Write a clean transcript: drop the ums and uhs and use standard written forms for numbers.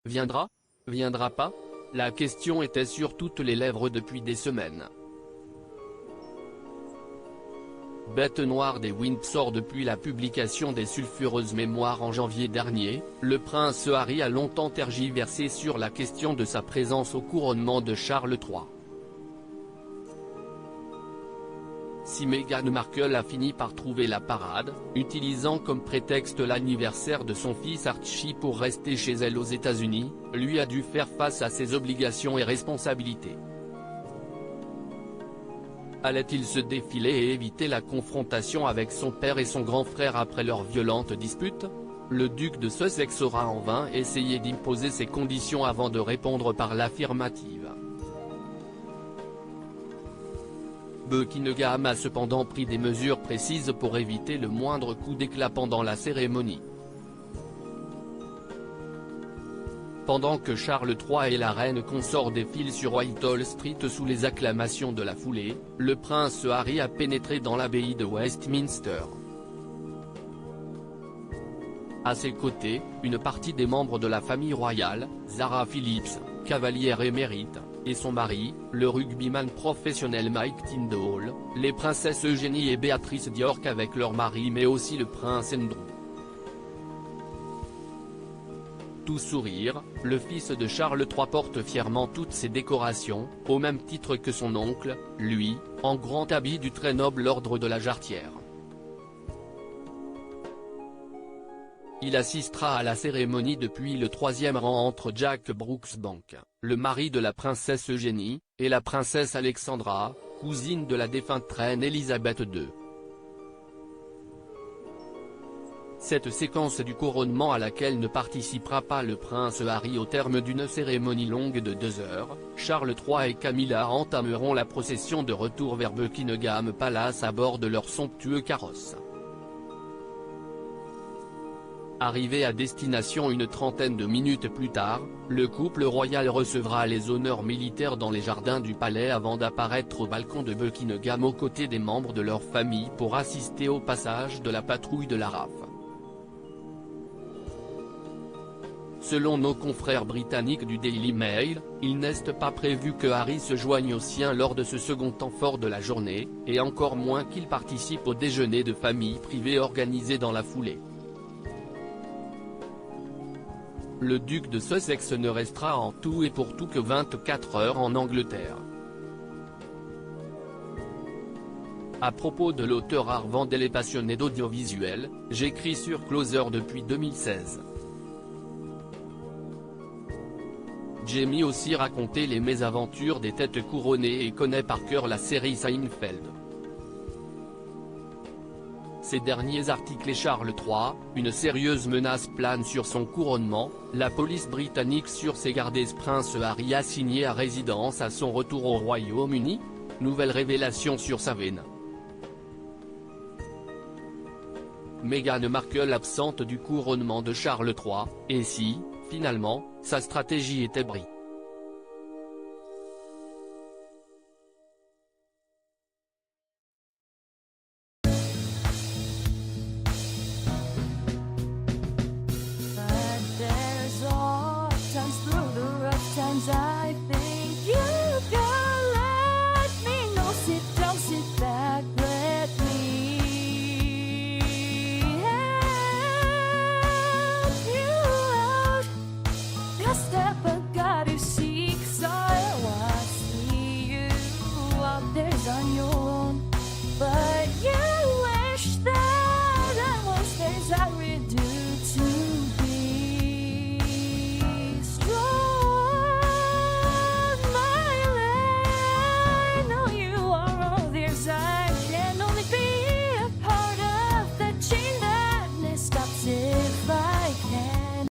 Viendra? Viendra pas? La question était sur toutes les lèvres depuis des semaines. Bête noire des Windsor. Depuis la publication des sulfureuses mémoires en janvier dernier, le prince Harry a longtemps tergiversé sur la question de sa présence au couronnement de Charles III. Si Meghan Markle a fini par trouver la parade, utilisant comme prétexte l'anniversaire de son fils Archie pour rester chez elle aux États-Unis, lui a dû faire face à ses obligations et responsabilités. Allait-il se défiler et éviter la confrontation avec son père et son grand frère après leur violente dispute? Le duc de Sussex aura en vain essayé d'imposer ses conditions avant de répondre par l'affirmative. Buckingham a cependant pris des mesures précises pour éviter le moindre coup d'éclat pendant la cérémonie. Pendant que Charles III et la reine consort défilent sur Whitehall Street sous les acclamations de la foulée, le prince Harry a pénétré dans l'abbaye de Westminster. À ses côtés, une partie des membres de la famille royale, Zara Phillips, cavalière émérite, et son mari, le rugbyman professionnel Mike Tyndall, les princesses Eugénie et Béatrice d'York avec leur mari mais aussi le prince Andrew. Tout sourire, le fils de Charles III porte fièrement toutes ses décorations, au même titre que son oncle, lui, en grand habit du très noble ordre de la Jarretière. Il assistera à la cérémonie depuis le troisième rang entre Jack Brooksbank, le mari de la princesse Eugénie, et la princesse Alexandra, cousine de la défunte reine Elisabeth II. Cette séquence du couronnement à laquelle ne participera pas le prince Harry au terme d'une cérémonie longue de 2 heures, Charles III et Camilla entameront la procession de retour vers Buckingham Palace à bord de leur somptueux carrosse. Arrivé à destination une trentaine de minutes plus tard, le couple royal recevra les honneurs militaires dans les jardins du palais avant d'apparaître au balcon de Buckingham aux côtés des membres de leur famille pour assister au passage de la patrouille de la RAF. Selon nos confrères britanniques du Daily Mail, il n'est pas prévu que Harry se joigne aux siens lors de ce second temps fort de la journée, et encore moins qu'il participe au déjeuner de famille privé organisé dans la foulée. Le duc de Sussex ne restera en tout et pour tout que 24 heures en Angleterre. À propos de l'auteur Arvandel et passionné d'audiovisuel, j'écris sur Closer depuis 2016. Jamie aussi raconté les mésaventures des têtes couronnées et connaît par cœur la série Seinfeld. Ces derniers articles et Charles III, une sérieuse menace plane sur son couronnement, la police britannique sur ses gardes. Prince Harry assigné à résidence à son retour au Royaume-Uni? Nouvelle révélation sur sa veine. Meghan Markle absente du couronnement de Charles III, et si, finalement, sa stratégie était brique.